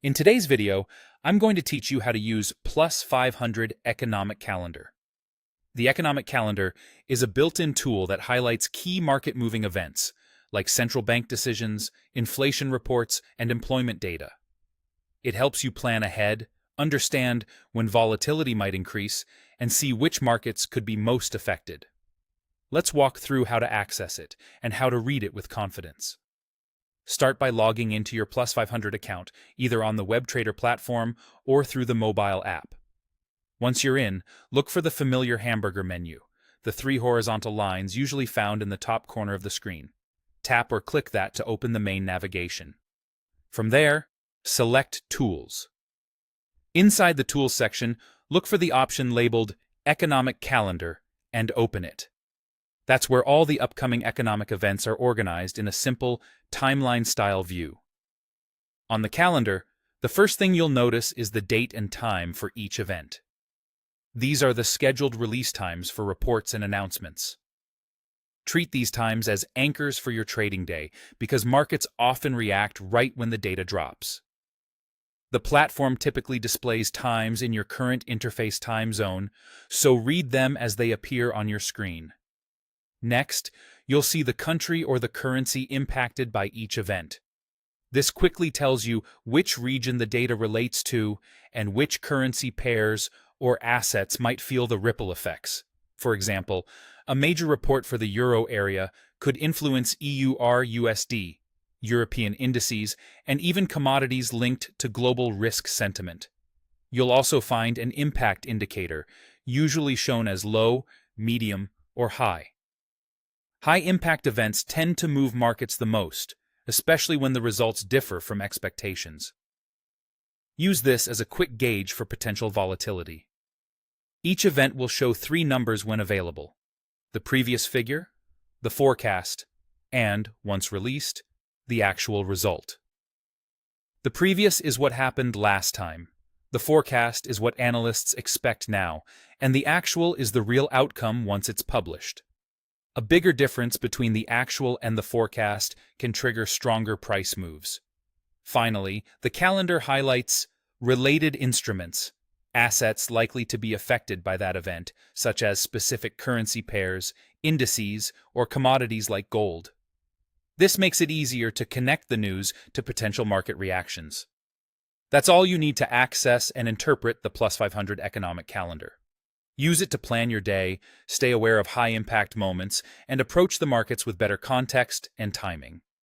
In today's video, I'm going to teach you how to use Plus500 Economic Calendar. The Economic Calendar is a built-in tool that highlights key market-moving events, like central bank decisions, inflation reports, and employment data. It helps you plan ahead, understand when volatility might increase, and see which markets could be most affected. Let's walk through how to access it and how to read it with confidence. Start by logging into your Plus500 account, either on the WebTrader platform or through the mobile app. Once you're in, look for the familiar hamburger menu, the three horizontal lines usually found in the top corner of the screen. Tap or click that to open the main navigation. From there, select Tools. Inside the Tools section, look for the option labeled Economic Calendar and open it. That's where all the upcoming economic events are organized in a simple, timeline-style view. On the calendar, the first thing you'll notice is the date and time for each event. These are the scheduled release times for reports and announcements. Treat these times as anchors for your trading day because markets often react right when the data drops. The platform typically displays times in your current interface time zone, so read them as they appear on your screen. Next, you'll see the country or the currency impacted by each event. This quickly tells you which region the data relates to and which currency pairs or assets might feel the ripple effects. For example, a major report for the euro area could influence EUR/USD, European indices, and even commodities linked to global risk sentiment. You'll also find an impact indicator, usually shown as low, medium, or high. High-impact events tend to move markets the most, especially when the results differ from expectations. Use this as a quick gauge for potential volatility. Each event will show three numbers when available: the previous figure, the forecast, and, once released, the actual result. The previous is what happened last time, the forecast is what analysts expect now, and the actual is the real outcome once it's published. A bigger difference between the actual and the forecast can trigger stronger price moves. Finally, the calendar highlights related instruments, assets likely to be affected by that event, such as specific currency pairs, indices, or commodities like gold. This makes it easier to connect the news to potential market reactions. That's all you need to access and interpret the Plus500 Economic Calendar. Use it to plan your day, stay aware of high-impact moments, and approach the markets with better context and timing.